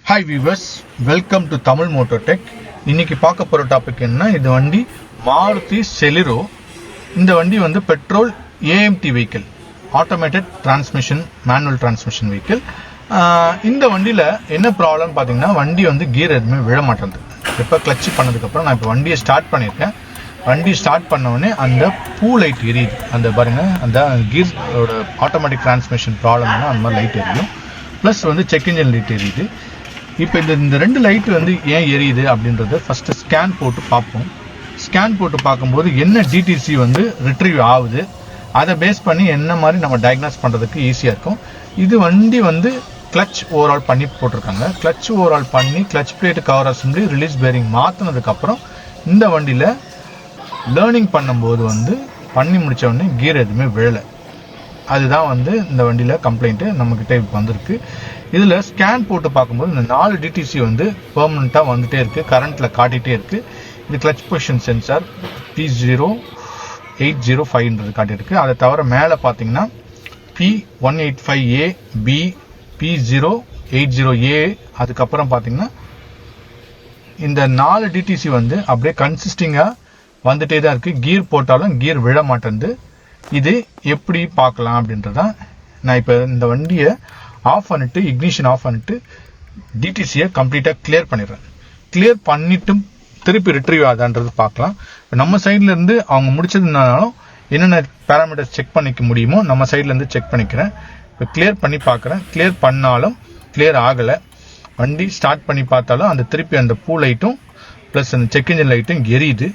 Hi viewers, welcome to Tamil Moto Tech. இன்னைக்கு பார்க்க போற டாபிக் என்ன, இது வண்டி Maruti Celerio. இந்த வண்டி வந்து petrol AMT vehicle, automated transmission, manual transmission vehicle. இந்த வண்டியில என்ன ப்ராப்ளம் பாத்தீங்கன்னா, வண்டி வந்து கியர் எதுவுமே விழ மாட்டேங்குது. இப்ப கிளட்ச் பண்ணதுக்கு அப்புறம் நான் இப்ப வண்டியை ஸ்டார்ட் பண்ணிருக்கேன். வண்டி ஸ்டார்ட் பண்ண உடனே அந்த பூ லைட் எரியுது. அந்த பாருங்க, அந்த கியரோட ஆட்டோமேட்டிக் டிரான்ஸ்மிஷன் ப்ராப்ளம்னா அந்த மாதிரி லைட் எரியும். பிளஸ் வந்து செக் இன்ஜின் லைட் எரியுது. இப்போ இந்த ரெண்டு லைட் வந்து ஏன் எரியுது அப்படின்றத ஃபர்ஸ்ட் ஸ்கேன் போட்டு பார்ப்போம். ஸ்கேன் போட்டு பார்க்கும்போது என்ன DTC வந்து ரிட்ரீவ் ஆகுது, அதை பேஸ் பண்ணி என்ன மாதிரி நம்ம டயக்னோஸ் பண்ணுறதுக்கு ஈஸியாக இருக்கும். இது வண்டி வந்து கிளட்ச் ஓவரால் பண்ணி போட்டிருக்காங்க. கிளட்ச் ஓவரால் பண்ணி clutch plate cover assembly release bearing மாற்றினதுக்கப்புறம் இந்த வண்டியில் லேர்னிங் பண்ணும்போது வந்து பண்ணி முடிச்ச உடனே கியர் எதுவுமே விழலை. அதுதான் வந்து இந்த வண்டியில் கம்ப்ளைண்ட்டு நம்மக்கிட்ட இப்போ வந்திருக்கு. இதில் ஸ்கேன் போட்டு பார்க்கும்போது இந்த 4 DTC வந்து பெர்மனண்ட்டாக வந்துகிட்டே இருக்குது, கரண்ட்டில் காட்டிகிட்டே இருக்குது. இது கிளட்ச் பொசிஷன் சென்சார் P080A காட்டியிருக்கு. அதை தவிர மேலே பார்த்தீங்கன்னா P185A, B, P080A, அதுக்கப்புறம் பார்த்தீங்கன்னா இந்த 4 DTC வந்து அப்படியே கன்சிஸ்டிங்காக வந்துட்டே தான் இருக்குது. கியர் போட்டாலும் கியர் விழ மாட்டேங்குது. இது எப்படி பார்க்கலாம் அப்படின்றதான் நான் இப்போ இந்த வண்டியை ஆஃப் பண்ணிட்டு, இக்னிஷன் ஆஃப் பண்ணிட்டு DTCயை கம்ப்ளீட்டாக கிளியர் பண்ணிடுறேன். கிளியர் பண்ணிட்டு திருப்பி ரிட்ரீவ் ஆகுதான்றது பார்க்கலாம். நம்ம சைட்லேருந்து அவங்க முடிச்சதுனாலும் என்னென்ன பேராமீட்டர்ஸ் செக் பண்ணிக்க முடியுமோ நம்ம சைட்லேருந்து செக் பண்ணிக்கிறேன். இப்போ கிளியர் பண்ணி பார்க்குறேன். கிளியர் பண்ணாலும் கிளியர் ஆகலை. வண்டி ஸ்டார்ட் பண்ணி பார்த்தாலும் அந்த திருப்பி அந்த பூ லைட்டும் ப்ளஸ் அந்த செக் இன்ஜின் லைட்டும் எரியுது.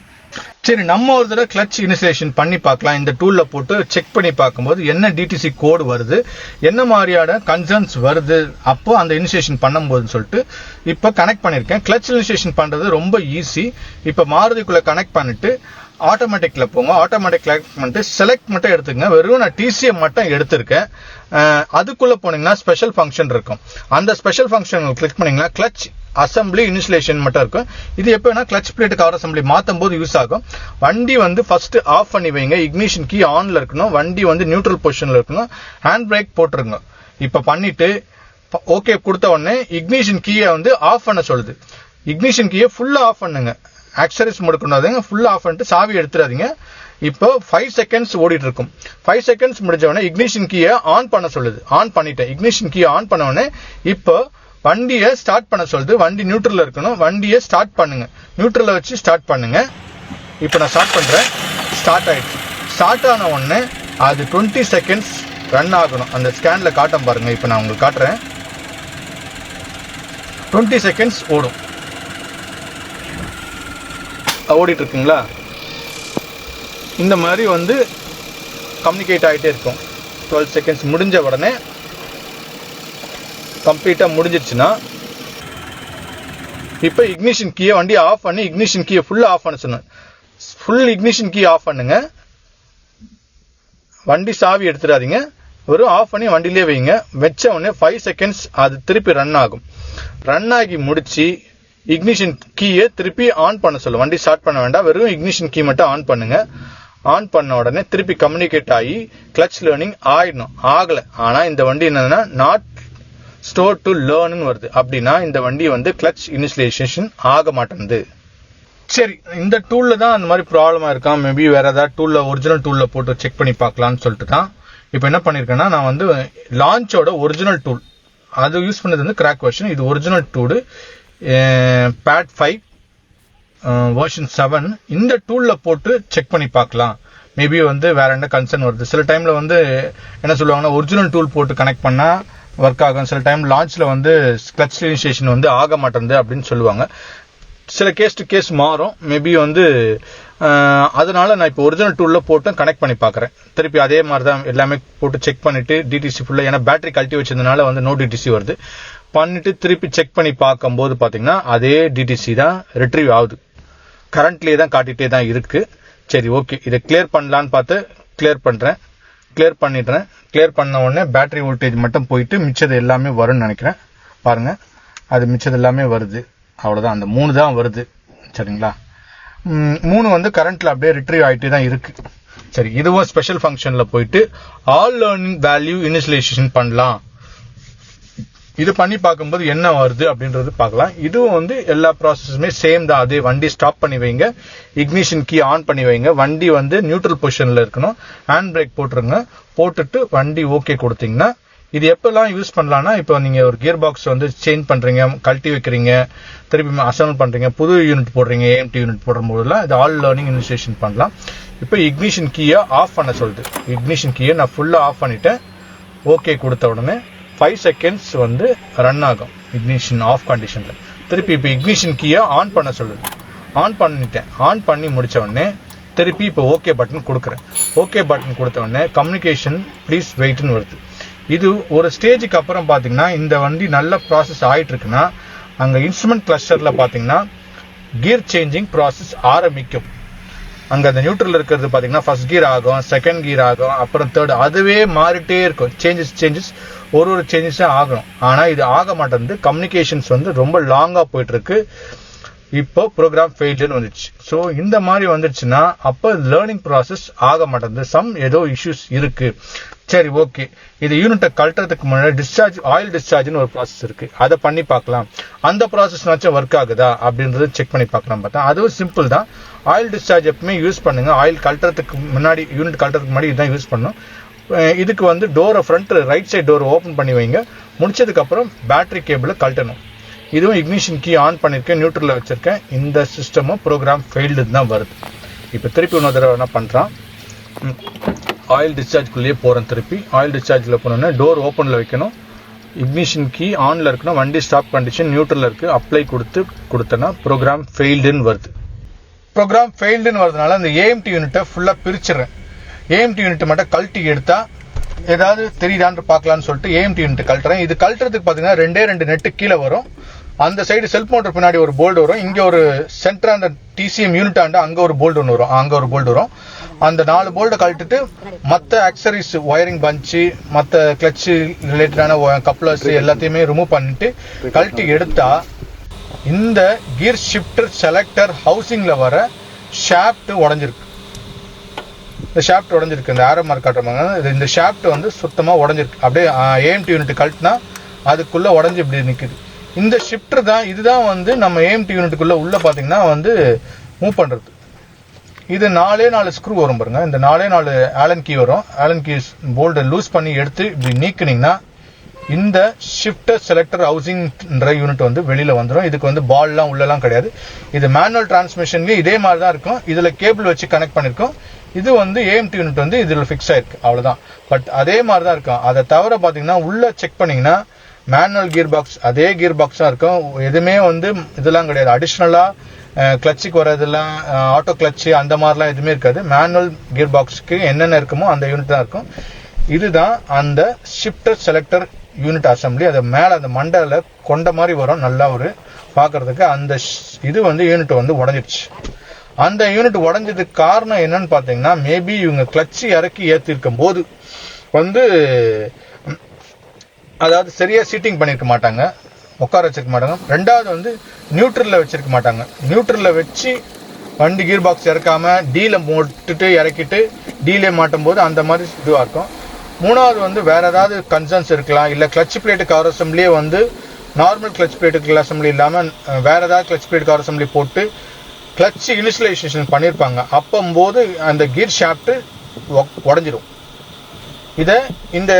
சரி, நம்ம ஒரு தடவை கிளட்ச் இனிஷியலைசேஷன் பண்ணி பார்க்கலாம். இந்த டூல்ல போட்டு செக் பண்ணி பார்க்கும்போது என்ன DTC கோடு வருது, என்ன மாதிரியான கன்சர்ன்ஸ் வருது, அப்போ அந்த இனிஷியேஷன் பண்ணும்போதுன்னு சொல்லிட்டு இப்போ கனெக்ட் பண்ணியிருக்கேன். கிளட்ச் இனிஷியேஷன் பண்றது ரொம்ப ஈஸி. இப்போ மாருதிக்குள்ள கனெக்ட் பண்ணிட்டு ஆட்டோமேட்டிக்ல போங்க. ஆட்டோமேட்டிக் கனெக்ட் பண்ணிட்டு செலக்ட் மட்டும் எடுத்துங்க. வெறும் நான் TCயை மட்டும் எடுத்திருக்கேன். அதுக்குள்ள போனீங்கன்னா ஸ்பெஷல் ஃபங்க்ஷன் இருக்கும். அந்த ஸ்பெஷல் ஃபங்க்ஷன் கிளிக் பண்ணீங்கன்னா கிளட்ச் அசம்பிளி இனிஷியலைசேஷன் மட்டும் இருக்கும். இது எப்போனா கிளட்ச் பிளேட் கவர் அசம்பிளி மாற்றும் போது யூஸ் ஆகும். வண்டி வந்து ஃபர்ஸ்ட் ஆஃப் பண்ணி வைங்க. இக்னிஷன் கீ ஆன்ல இருக்கணும். வண்டி வந்து நியூட்ரல் பொசிஷன்ல இருக்கணும். ஹேண்ட் பிரேக் போட்டுருங்க. இப்ப பண்ணிட்டு ஓகே கொடுத்த உடனே இக்னிஷன் கீயை வந்து ஆஃப் பண்ண சொல்லுது. இக்னிஷன் கீயை ஃபுல்லா ஆஃப் பண்ணுங்க. ஆக்சரிஸ் முடுக்கணும், ஃபுல்லா ஆஃப் பண்ணிட்டு சாவி எடுத்துறாதீங்க. இப்போ 5 செகண்ட்ஸ் ஓடிட்டு இருக்கும். 5 செகண்ட்ஸ் முடிஞ்ச உடனே இக்னிஷன் கீயை ஆன் பண்ண சொல்லுது. ஆன் பண்ணிட்டேன். இக்னிஷன் கீயை ஆன் பண்ண உடனே இப்போ வண்டியை ஸ்டார்ட் பண்ண சொல்லுது. வண்டி நியூட்ரல்ல இருக்கணும். வண்டியை ஸ்டார்ட் பண்ணுங்க. நியூட்ரல்ல வச்சு ஸ்டார்ட் பண்ணுங்க. இப்போ நான் ஸ்டார்ட் பண்றேன். ஸ்டார்ட் ஆயிடுச்சு. ஸ்டார்ட் ஆன உடனே அது 20 செகண்ட்ஸ் ரன் ஆகணும். அந்த ஸ்கேன்ல காட்டும் பாருங்க. இப்போ நான் உங்களுக்கு காட்டுறேன். 20 செகண்ட்ஸ் ஓடும். ஓடிட்டு இருக்குங்களா? இந்த மாதிரி வந்து கம்யூனிகேட் ஆகிட்டே இருக்கும். 12 செகண்ட்ஸ் முடிஞ்ச உடனே கம்ப்ளீட்டா முடிஞ்சிருச்சுன்னா இப்போ இக்னிஷன் கீயை வண்டி ஆஃப் பண்ணி இக்னிஷன் கீயை ஃபுல்லா ஆஃப் பண்ண சொன்னேன். ஃபுல் இக்னிஷன் கீ ஆஃப் பண்ணுங்க. வண்டி சாவி எடுத்துடாதீங்க. வெறும் ஆஃப் பண்ணி வண்டியிலே வைங்க. வச்ச உடனே 5 செகண்ட்ஸ் அது திருப்பி ரன் ஆகும். ரன் ஆகி முடிச்சு இக்னிஷன் கீயை திருப்பி ஆன் பண்ண சொல்லும். வண்டி ஸ்டார்ட் பண்ண வேண்டாம். வெறும் இக்னிஷன் கீ மட்டும் ஆன் பண்ணுங்க. ஆன் பண்ண உடனே திருப்பி கம்யூனிகேட் ஆகி கிளட்ச் லேர்னிங் ஆயிடணும். ஆகல. ஆனா இந்த வண்டி என்னன்னா நாட் ஸ்டோர் டு லேர்ன் வருது. அப்படின்னா இந்த வண்டி வந்து கிளட்ச் இனிஷியலைசேஷன் ஆக மாட்டேங்குது. சரி, இந்த டூல்ல தான் அந்த மாதிரி ப்ராப்ளமா இருக்கான். மேபி வேற ஏதாவது டூல்ல, ஒரிஜினல் டூல்ல போட்டு செக் பண்ணி பார்க்கலாம்னு சொல்லிட்டு தான் இப்போ என்ன பண்ணிருக்கேன்னா, நான் வந்து லான்ச்சோட ஒரிஜினல் டூல் அது யூஸ் பண்ணது வந்து கிராக் வெர்ஷன். இது ஒரிஜினல் டூல் Pad 5 வெர்ஷன் 7. இந்த டூல்ல போட்டு செக் பண்ணி பார்க்கலாம். மேபி வந்து வேற என்ன கன்சர்ன் வருது. சில டைம்ல வந்து என்ன சொல்லுவாங்கன்னா, ஒரிஜினல் டூல் போட்டு கனெக்ட் பண்ணா ஒர்க் ஆகும். சில டைம் லான்ச்ல வந்து கிளட்ச் இனிஷியேஷன் வந்து ஆக மாட்டேங்குது அப்படின்னு சொல்லுவாங்க. சில கேஸ் டு கேஸ் மாறும். மேபி வந்து அதனால நான் இப்போ ஒரிஜினல் டூல்ல போட்டு கனெக்ட் பண்ணி பார்க்குறேன். திருப்பி அதே மாதிரி தான் எல்லாமே போட்டு செக் பண்ணிட்டு DTC ஃபுல்லா, ஏன்னா பேட்டரி கழட்டி வச்சதுனால வந்து நோ DTC வருது. பண்ணிட்டு திருப்பி செக் பண்ணி பார்க்கும்போது பாத்தீங்கன்னா அதே DTC தான் ரிட்ரீவ் ஆகுது. கரண்ட்லயே தான் காட்டிட்டே தான் இருக்கு. சரி, ஓகே, இதை கிளியர் பண்ணலான்னு பார்த்து கிளியர் பண்றேன். கிளியர் பண்ணிடுறேன். கிளியர் பண்ண உடனே பேட்டரி வோல்டேஜ் மட்டும் போயிட்டு மிச்சது எல்லாமே வரும்னு நினைக்கிறேன். பாருங்க, அது மிச்சது எல்லாமே வருது. அவ்வளவுதான், அந்த 3 தான் வருது. சரிங்களா? 3 வந்து கரண்ட்ல அப்படியே ரிட்ரீவ் ஆகிட்டே தான் இருக்கு. சரி, இதுவும் ஸ்பெஷல் ஃபங்க்ஷன்ல போயிட்டு ஆல் லேர்னிங் வேல்யூ இனிஷியலைசேஷன் பண்ணலாம். இது பண்ணி பார்க்கும்போது என்ன வருது அப்படின்றது பார்க்கலாம். இதுவும் வந்து எல்லா ப்ராசஸுமே சேம் தான். அதே வண்டி ஸ்டாப் பண்ணி வைங்க, இக்னிஷன் கீ ஆன் பண்ணி வைங்க, வண்டி வந்து நியூட்ரல் பொசிஷன்ல இருக்கணும், ஹேண்ட் பிரேக் போட்டுருங்க, போட்டுட்டு வண்டி ஓகே கொடுத்தீங்கன்னா இது எப்பெல்லாம் யூஸ் பண்ணலாம்னா, இப்போ நீங்க ஒரு கியர் பாக்ஸ் வந்து சேஞ்ச் பண்றீங்க, கழட்டி வைக்கிறீங்க, திருப்பி அசம்பிள் பண்றீங்க, புது யூனிட் போடுறீங்க, AMT யூனிட் போடும்போதெல்லாம் இது ஆல் லேர்னிங் இனிஷியேஷன் பண்ணலாம். இப்போ இக்னிஷன் கீயை ஆஃப் பண்ண சொல்லுது. இக்னிஷன் கீயை நான் ஃபுல்லா ஆஃப் பண்ணிட்டேன். ஓகே கொடுத்த உடனே 5 செகண்ட்ஸ் வந்து ரன் ஆகும் இக்னிஷன் ஆஃப் கண்டிஷன்ல. திருப்பி இப்போ இக்னிஷன் கீயை ஆன் பண்ண சொல்லுது. ஆன் பண்ணிட்டேன். ஆன் பண்ணி முடிச்ச உடனே திருப்பி இப்போ ஓகே பட்டன் கொடுக்குறேன். ஓகே பட்டன் கொடுத்த உடனே கம்யூனிகேஷன் ப்ளீஸ் வெயிட்னு வருது. இது ஒரு ஸ்டேஜுக்கு அப்புறம் பாத்தீங்கன்னா இந்த வண்டி நல்ல ப்ராசஸ் ஆயிட்டு இருக்குன்னா அங்க இன்ஸ்ட்ருமெண்ட் கிளஸ்டர்ல பாத்தீங்கன்னா கியர் சேஞ்சிங் ப்ராசஸ் ஆரம்பிக்கும். அங்க அந்த நியூட்ரல் இருக்கிறது பாத்தீங்கன்னா ஃபர்ஸ்ட் கியர் ஆகும், செகண்ட் கியர் ஆகும், அப்புறம் தேர்ட், அதுவே மாறிட்டே இருக்கும். சேஞ்சஸ் ஒரு சேஞ்சஸும் ஆகணும். ஆனா இது ஆக மாட்டேங்குது. கம்யூனிகேஷன்ஸ் வந்து ரொம்ப லாங்கா போயிட்டு இருக்கு. இப்போ ப்ரோக்ராம் ஃபெயில்டுன்னு வந்துச்சு. ஸோ இந்த மாதிரி வந்துடுச்சுன்னா அப்போ லேர்னிங் ப்ராசஸ் ஆக மாட்டேங்குது. ஏதோ இஷ்யூஸ் இருக்கு. சரி, ஓகே, இது யூனிட்டை கழட்டுறதுக்கு முன்னாடி டிஸ்சார்ஜ், ஆயில் டிஸ்சார்ஜ்னு ஒரு ப்ராசஸ் இருக்கு, அதை பண்ணி பார்க்கலாம். அந்த ப்ராசஸ்னாச்சும் ஒர்க் ஆகுதா அப்படின்றத செக் பண்ணி பார்க்கலாம். பார்த்தா அதுவும் சிம்பிள் தான். ஆயில் டிஸ்சார்ஜ் எப்பவுமே யூஸ் பண்ணுங்க. ஆயில் கழட்டுறதுக்கு முன்னாடி, யூனிட் கழட்டுறதுக்கு முன்னாடி இதுதான் யூஸ் பண்ணணும். இதுக்கு வந்து டோரை ஃப்ரண்ட் ரைட் சைடு டோரை ஓப்பன் பண்ணி வைங்க. முடிச்சதுக்கு அப்புறம் பேட்டரி கேபிளை கழட்டணும். இதுவும் இக்னிஷன் கீ ஆன் பண்ணிருக்கேன், நியூட்ரல்ல வச்சிருக்கேன். இந்த சிஸ்டமும் ப்ரோக்ராம் ஃபெயில்டு தான் வருது. இப்போ திருப்பி இன்னொரு தடவை என்ன பண்றான், ஆயில் டிஸ்சார்ஜ்குள்ளேயே போறேன். திருப்பி ஆயில் டிஸ்சார்ஜ்ல போனோன்னா டோர் ஓப்பன்ல வைக்கணும், இக்னிஷன் கீ ஆன்ல இருக்கணும், வண்டி ஸ்டாப் கண்டிஷன் நியூட்ரல்ல இருக்கு, அப்ளை கொடுத்தனா ப்ரோக்ராம் ஃபெயில்டுன்னு வருது. ப்ரோக்ராம் ஃபெயில்டுன்னு வரதுனால அந்த AMT யூனிட்டை ஃபுல்லா பிரிச்சிடுறேன். AMT யூனிட் மட்டும் கழட்டி எடுத்தா ஏதாவது தெரியுதான்னு பார்க்கலான்னு சொல்லிட்டு AMT யூனிட் கழட்டுறேன். இது கழட்டுறதுக்கு பாத்தீங்கன்னா 2 நெட்டு கீழே வரும். அந்த சைடு செல்ஃப் மோட்டர் பின்னாடி ஒரு போல்டு வரும். இங்க ஒரு சென்டர் அந்த TCM யூனிட் ஆண்டு அங்க ஒரு போல்டு ஒன்று வரும், அங்க ஒரு போல்டு வரும். அந்த 4 போல்டை கழட்டிட்டு மற்ற ஆக்சரிஸ், ஒயரிங் பஞ்சு, மற்ற கிளட்ச் ரிலேட்டடான கப்ளர்ஸ் எல்லாத்தையுமே ரிமூவ் பண்ணிட்டு கழட்டி எடுத்தா இந்த கியர் ஷிஃப்டர் செலக்டர் ஹவுசிங்ல வர ஷாஃப்ட் உடஞ்சிருக்கு. இந்த ஷாஃப்ட் உடஞ்சிருக்கு. இந்த ஆரோ மார்க் காட்டுறாங்க. இந்த ஷாஃப்ட் வந்து சுத்தமா உடஞ்சிருக்கு. அப்படியே AMT யூனிட் கழட்டினா அதுக்குள்ள உடஞ்சி இப்படி நிக்குது. இந்த ஷிஃப்டர் தான், இதுதான் வந்து நம்ம AMT யூனிட்டுக்குள்ள உள்ள பாத்தீங்கன்னா வந்து மூவ் பண்றது. இது 4 ஸ்க்ரூ வரும் பாருங்க. இந்த 4 ஆலன் கீ வரும். ஆலன் கீ போல்டை லூஸ் பண்ணி எடுத்து இப்படி நீக்கினீங்கன்னா இந்த ஷிஃப்டர் செலக்டர் ஹவுசிங்ன்ற யூனிட் வந்து வெளியில வந்துடும். இதுக்கு வந்து பால்லாம் உள்ளலாம் கிடையாது. இது மேனுவல் டிரான்ஸ்மிஷன்லயும் இதே மாதிரி தான் இருக்கும். இதுல கேபிள் வச்சு கனெக்ட் பண்ணிருக்கோம். இது வந்து AMT யூனிட் வந்து இதுல ஃபிக்ஸ் ஆயிருக்கு, அவ்வளவுதான். பட் அதே மாதிரி தான் இருக்கும். அதை தவிர பாத்தீங்கன்னா உள்ள செக் பண்ணீங்கன்னா மேனுவல் கியர் பாக்ஸ் அதே கியர் பாக்ஸ் தான் இருக்கும். எதுவுமே வந்து இதெல்லாம் கிடையாது. அடிஷ்னலா கிளச்சுக்கு வரதெல்லாம் ஆட்டோ கிளட்ச் அந்த மாதிரிலாம் எதுவுமே இருக்காது. மேனுவல் கியர் பாக்ஸ்க்கு என்னென்ன இருக்குமோ அந்த யூனிட் தான் இருக்கும். இதுதான் அந்த ஷிஃப்டர் செலக்டர் யூனிட் அசம்பிளி. அது மேல அந்த மண்டல கொண்ட மாதிரி வரும், நல்லா ஒரு பாக்குறதுக்கு. அந்த இது வந்து யூனிட் வந்து உடஞ்சிடுச்சு. அந்த யூனிட் உடஞ்சதுக்கு காரணம் என்னன்னு பாத்தீங்கன்னா, மேபி இவங்க கிளட்ச் இறக்கி ஏற்றிருக்கும் போது வந்து அதாவது சரியா சீட்டிங் பண்ணிருக்க மாட்டாங்க, உட்கார வச்சிருக்க மாட்டாங்க. ரெண்டாவது வந்து நியூட்ரல்ல வச்சிருக்க மாட்டாங்க. நியூட்ரல்ல வச்சு வண்டி கியர் பாக்ஸ் இறக்காம டீல போட்டுட்டு இறக்கிட்டு டீலே மாட்டும் போது அந்த மாதிரி இதுவா இருக்கும். மூணாவது வந்து வேற ஏதாவது கன்சர்ன்ஸ் இருக்கலாம். இல்ல கிளட்ச் பிளேட் கவர் அசம்பிளியே வந்து நார்மல் கிளட்ச் பிளேட் அசம்பிளி இல்லாம வேற ஏதாவது கிளட்ச் பிளேட் கவர் அசம்பிளி போட்டு கிளட்ச் இனிஷியலைசேஷன் பண்ணிருப்பாங்க. அப்பம்போது அந்த கியர் ஷாஃப்ட் உடஞ்சிடும். இந்த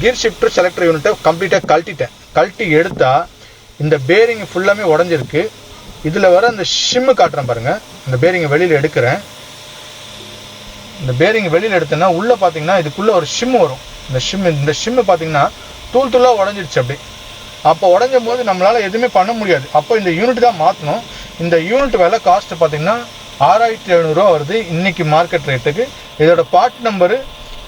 கியர் ஷிஃப்டர் செலக்டர் யூனிட்டை கம்ப்ளீட்டா கழட்டி எடுத்தா இந்த பேரிங் ஃபுல்லாமே உடஞ்சிருக்கு. இதுல வர அந்த ஷிம் காட்டுறேன் பாருங்க. இந்த பேரிங் வெளியில எடுக்கிறேன். இந்த பேரிங் வெளியில எடுத்தேன்னா உள்ள பாத்தீங்கன்னா இதுக்குள்ள ஒரு ஷிம் வரும். இந்த ஷிம் பாத்தீங்கன்னா தூளா உடஞ்சிருச்சு. அப்படி அப்போ உடஞ்சும் போது நம்மளால எதுவுமே பண்ண முடியாது. அப்போ இந்த யூனிட் தான் மாத்தணும். இந்த யூனிட் விலை காஸ்ட் பாத்தீங்கன்னா 6700 ரூபா வருது இன்னைக்கு மார்க்கெட் ரேட்டுக்கு. இதோட பார்ட் நம்பரு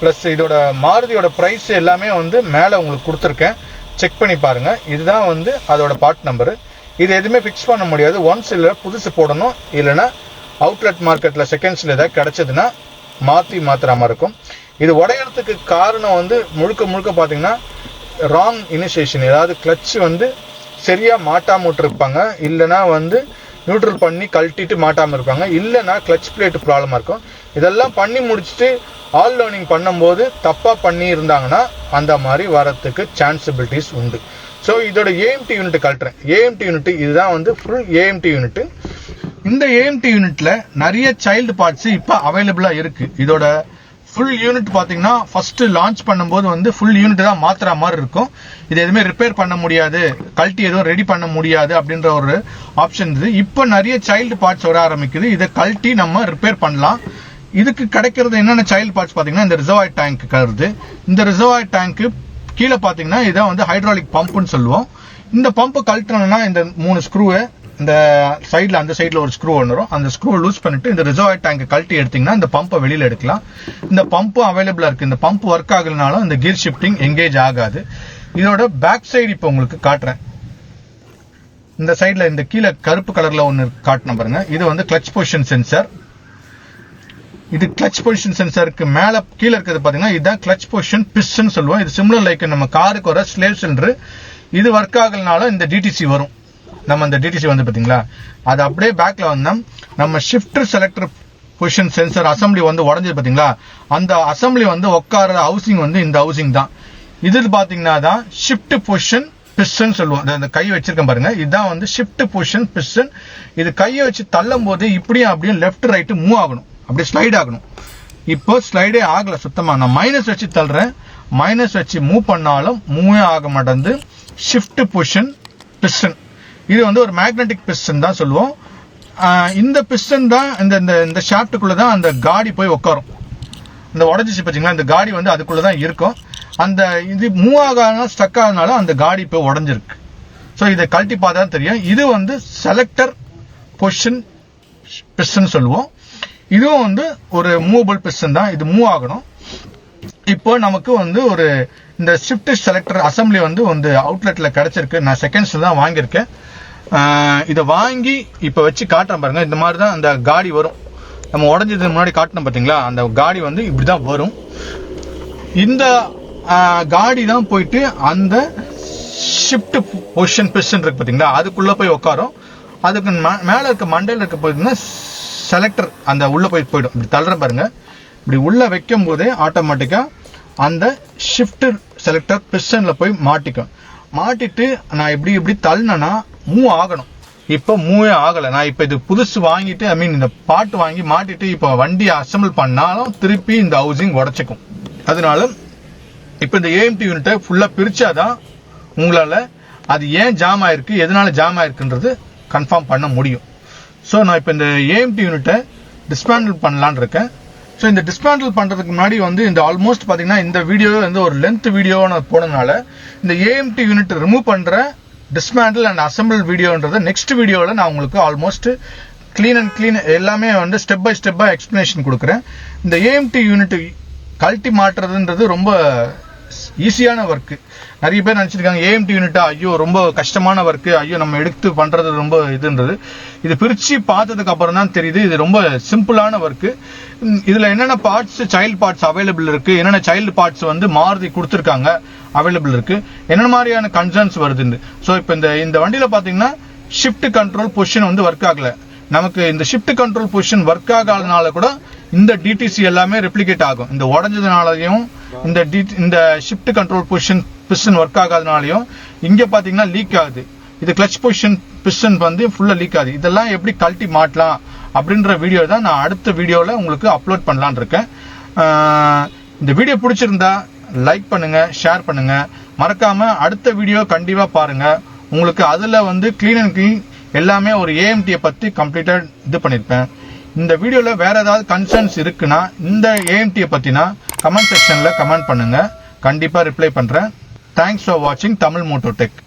பிளஸ் இதோட மாருதியோட பிரைஸ் எல்லாமே வந்து மேல உங்களுக்கு கொடுத்துருக்கேன், செக் பண்ணி பாருங்க. இதுதான் வந்து அதோட பார்ட் நம்பரு. இது எதுவுமே பிக்ஸ் பண்ண முடியாது. ஒன்ஸ் இல்ல புதுசு போடணும், இல்லைன்னா அவுட்லெட் மார்க்கெட்ல செகண்ட்ஸ்ல ஏதாவது கிடைச்சதுன்னா மாத்துற மாதிரி இருக்கும். இது உடையறதுக்கு காரணம் வந்து முழுக்க பாத்தீங்கன்னா ராங் இனிஷியேஷன். ஏதாவது கிளட்ச் வந்து சரியா மாட்டாம விட்டுருப்பாங்க, இல்லைன்னா வந்து நியூட்ரல் பண்ணி கழட்டிட்டு மாட்டாம இருப்பாங்க, இல்லைன்னா கிளட்ச் பிளேட் ப்ராப்ளமா இருக்கும். இதெல்லாம் பண்ணி முடிச்சுட்டு ஆல் லேர்னிங் பண்ணும்போது தப்பா பண்ணி இருந்தாங்கன்னா அந்த மாதிரி வரத்துக்கு சான்சிபிலிட்டிஸ் உண்டு. ஸோ இதோட ஏஎம்டி யூனிட் கழட்டுறேன். ஏஎம்டி யூனிட் இதுதான் வந்து ஃபுல் ஏஎம்டி யூனிட். இந்த ஏஎம்டி யூனிட்ல நிறைய சைல்டு பார்ட்ஸ் இப்போ அவைலபிளா இருக்கு. இதோட ஃபுல் யூனிட் பாத்தீங்கன்னா ஃபர்ஸ்ட் லான்ச் பண்ணும்போது வந்து ஃபுல் யூனிட் தான் மாத்துற மாதிரி இருக்கும். இது எதுவுமே ரிப்பேர் பண்ண முடியாது, கழட்டி எதுவும் ரெடி பண்ண முடியாது அப்படின்ற ஒரு ஆப்ஷன் இது. இப்போ நிறைய சைல்டு பார்ட்ஸ் வர ஆரம்பிக்குது. இதை கழட்டி நம்ம ரிப்பேர் பண்ணலாம். இதுக்கு கிடைக்கிறது என்னென்ன சைல்டு பார்ட்ஸ் பாத்தீங்கன்னா இந்த ரிசர்வாயர் டேங்க் வருது. இந்த ரிசர்வாயர் டேங்க் கீழே பாத்தீங்கன்னா இதான் வந்து ஹைட்ராலிக் பம்ப்னு சொல்லுவோம். இந்த பம்பை கழட்டணும்னா இந்த 3 ஸ்க்ரூவை இந்த சைட்ல அந்த சைட்ல ஒரு ஸ்க்ரூ ஒன்று வரும். அந்த ஸ்க்ரூ லூஸ் பண்ணிட்டு இந்த ரிசர்வாயர் டேங்க் கழட்டி எடுத்தீங்கன்னா இந்த பம்பை வெளியில எடுக்கலாம். இந்த பம்பும் அவைலபிளா இருக்கு. இந்த பம்ப் ஒர்க் ஆகலனாலும் இந்த கியர் ஷிஃப்டிங் எங்கேஜ் ஆகாது. இதோட பேக் சைடு இப்போ உங்களுக்கு காட்டுறேன். இந்த சைட்ல இந்த கீழே கருப்பு கலர்ல ஒன்னு காட்டணும் பாருங்க. இது வந்து கிளட்ச் பொசிஷன் சென்சார். இது கிளட்ச் பொசிஷன் சென்சாருக்கு மேல கீழே இருக்கிறது பாத்தீங்கன்னா இதுதான் கிளட்ச் பொசிஷன் பிஸ்டன் சொல்லுவோம். இது சிமிலர் லைக் நம்ம காருக்கு வர ஸ்லேவ் சிலிண்டர். இது ஒர்க் ஆகலனாலும் இந்த டிடிசி வரும். நம்ம அந்த டிடிசி வந்து பாத்தீங்களா, அது அப்படியே பேக்ல வந்தா நம்ம shifter selector position sensor assembly வந்து உடஞ்சது பாத்தீங்களா, அந்த அசம்பிளி வந்து உட்கார ஹவுசிங் வந்து இந்த ஹவுசிங் தான். இது பாத்தீங்கன்னா தான் ஷிஃப்ட் பொசிஷன் பிஸ்டன் சொல்லுவோம். அந்த கை வச்சிருக்கேன் பாருங்க, இதுதான் வந்து ஷிஃப்ட் பொசிஷன் பிஸ்டன். இது கையை வச்சு தள்ளும் போது இப்படியும் அப்படியும் லெஃப்ட் ரைட் மூவ் ஆகணும், அப்படியே ஸ்லைட் ஆகணும். இப்போ ஸ்லைடே ஆகல சுத்தமா. நான் மைனஸ் வச்சு தள்ளுறேன், மைனஸ் வச்சு மூவ் பண்ணாலும் மூவே ஆக மாட்டேங்குது. ஷிஃப்ட் பொசிஷன் பிஸ்டன் இது வந்து ஒரு மேக்னெட்டிக் பிஸ்டன் தான் சொல்லுவோம். இந்த பிஸ்டன் தான் இந்த ஷாஃப்ட்டுக்குள்ள தான் அந்த காடி போய் உட்காரும். இந்த உடஞ்சிச்சு பாத்தீங்களா, இந்த காடி வந்து அதுக்குள்ளதான் இருக்கும். அந்த இது மூவ் ஆகாத ஸ்டக் ஆகனால அந்த காடி இப்போ உடஞ்சிருக்கு. ஸோ இதை கழட்டி பார்த்தா தெரியும். இது வந்து செலக்டர் பொசிஷன் பிஸ்டன் சொல்லுவோம். இதுவும் வந்து ஒரு மூவபிள் பிஸ்டன் தான். இது மூவ் ஆகணும். இப்போ நமக்கு வந்து ஒரு இந்த ஷிஃப்ட் செலக்டர் அசம்பிளி வந்து அவுட்லெட்ல கிடைச்சிருக்கு. நான் செகண்ட்ஸ்ல தான் வாங்கியிருக்கேன். இதை வாங்கி இப்ப வச்சு காட்டுறேன் பாருங்க. இந்த மாதிரி தான் அந்த காடி வரும். நம்ம உடஞ்சதுக்கு முன்னாடி காட்டணும் பாத்தீங்களா, அந்த காடி வந்து இப்படிதான் வரும். இந்த காடி தான் போயிட்டு அந்த ஷிஃப்ட் பொசிஷன் பிஸ்டன் இருக்கு பாத்தீங்களா, அதுக்குள்ள போய் உட்காரும். அதுக்கு மேல இருக்க மண்டையில இருக்க போயிட்டுன்னா செலக்டர் அந்த உள்ள போயிடும். இப்படி தள்ளுற பாருங்க, இப்படி உள்ள வைக்கும் போதே ஆட்டோமேட்டிக்கா அந்த ஷிஃப்ட் செலக்டர் பிஸ்டன்ல போய் மாட்டிக்கும். மாட்டிட்டு நான் இப்படி தள்ளினா மூவ் ஆகணும். இப்ப மூவே ஆகல. நான் இப்ப இது புதுசு வாங்கிட்டு இந்த பாட்டு வாங்கி மாட்டிட்டு இப்ப வண்டி அசம்பிள் பண்ணாலும் திருப்பி இந்த ஹவுசிங் உடைச்சிக்கும். அதனால இப்ப இந்த ஏஎம்டி யூனிட்டை ஃபுல்லா பிரிச்சாதான் உங்களால அது ஏன் ஜாம் ஆயிருக்கு, எதனால ஜாம் ஆயிருக்குன்றது கன்ஃபார்ம் பண்ண முடியும். ஸோ நான் இப்போ இந்த ஏஎம்டி யூனிட்டை டிஸ்மேண்டில் பண்ணலான்னு இருக்கேன். ஸோ இந்த டிஸ்மேண்டில் பண்ணுறதுக்கு முன்னாடி வந்து இந்த ஆல்மோஸ்ட் பார்த்தீங்கன்னா இந்த வீடியோ வந்து ஒரு லென்த் வீடியோ நான் போனதுனால இந்த ஏஎம்டி யூனிட் ரிமூவ் பண்ணுற டிஸ்மேண்டில் அண்ட் அசம்பிள் வீடியோன்றதை நெக்ஸ்ட் வீடியோவில் நான் உங்களுக்கு ஆல்மோஸ்ட் கிளீன் எல்லாமே வந்து ஸ்டெப் பை ஸ்டெப்பாக எக்ஸ்பிளனேஷன் கொடுக்குறேன். இந்த ஏஎம்டி யூனிட் கழட்டி மாட்டுறதுன்றது ரொம்ப ஈஸியான ஒர்க்கு. நிறைய பேர் நினைச்சிருக்காங்க ஏஎம்டி யூனிட்டா ஐயோ ரொம்ப கஷ்டமான ஒர்க்கு, ஐயோ நம்ம எடுத்து பண்றது ரொம்ப இதுன்றது. இது பிரிச்சு பார்த்ததுக்கு அப்புறம் தான் தெரியுது இது ரொம்ப சிம்பிளான ஒர்க்கு. இதுல என்னென்ன பார்ட்ஸ் சைல்டு பார்ட்ஸ் அவைலபிள் இருக்கு, என்னென்ன சைல்டு பார்ட்ஸ் வந்து மாருதி கொடுத்துருக்காங்க அவைலபிள் இருக்கு, என்ன மாதிரியான கன்சர்ன்ஸ் வருதுன்னு. ஸோ இப்போ இந்த வண்டியில பாத்தீங்கன்னா ஷிஃப்ட் கண்ட்ரோல் பொசிஷன் வந்து ஒர்க் ஆகல. நமக்கு இந்த ஷிஃப்ட் கண்ட்ரோல் பொசிஷன் ஒர்க் ஆகாதனால கூட இந்த டிடிசி எல்லாமே ரெப்ளிகேட் ஆகும். இந்த உடஞ்சதுனாலையும் இந்த shift control position piston work ஆகாதனாலையும் இங்க பாத்தீங்கன்னா லீக் ஆகுது. இது கிளட்ச் பொசிஷன் பிஸ்டன் வந்து ஃபுல்லா லீக் ஆகுது. இதெல்லாம் எப்படி கழட்டி மாட்டலாம் அப்படின்ற வீடியோ தான் நான் அடுத்த வீடியோல உங்களுக்கு அப்லோட் பண்ணலான் இருக்கேன். இந்த வீடியோ பிடிச்சிருந்தா லைக் பண்ணுங்க, ஷேர் பண்ணுங்க, மறக்காம அடுத்த வீடியோ கண்டிப்பா பாருங்க. உங்களுக்கு அதுல வந்து கிளீன் அண்ட் கிளீன் எல்லாமே ஒரு ஏஎம்டியை பத்தி கம்ப்ளீட்டா இது பண்ணிருப்பேன். இந்த வீடியோல வேற ஏதாவது கன்சர்ன்ஸ் இருக்குன்னா இந்த ஏஎம்டியை பத்தினா கமெண்ட் செக்ஷன்ல கமெண்ட் பண்ணுங்க, கண்டிப்பா ரிப்ளை பண்றேன். தேங்க்ஸ் ஃபார் வாட்சிங் தமிழ் மோட்டோ டெக்.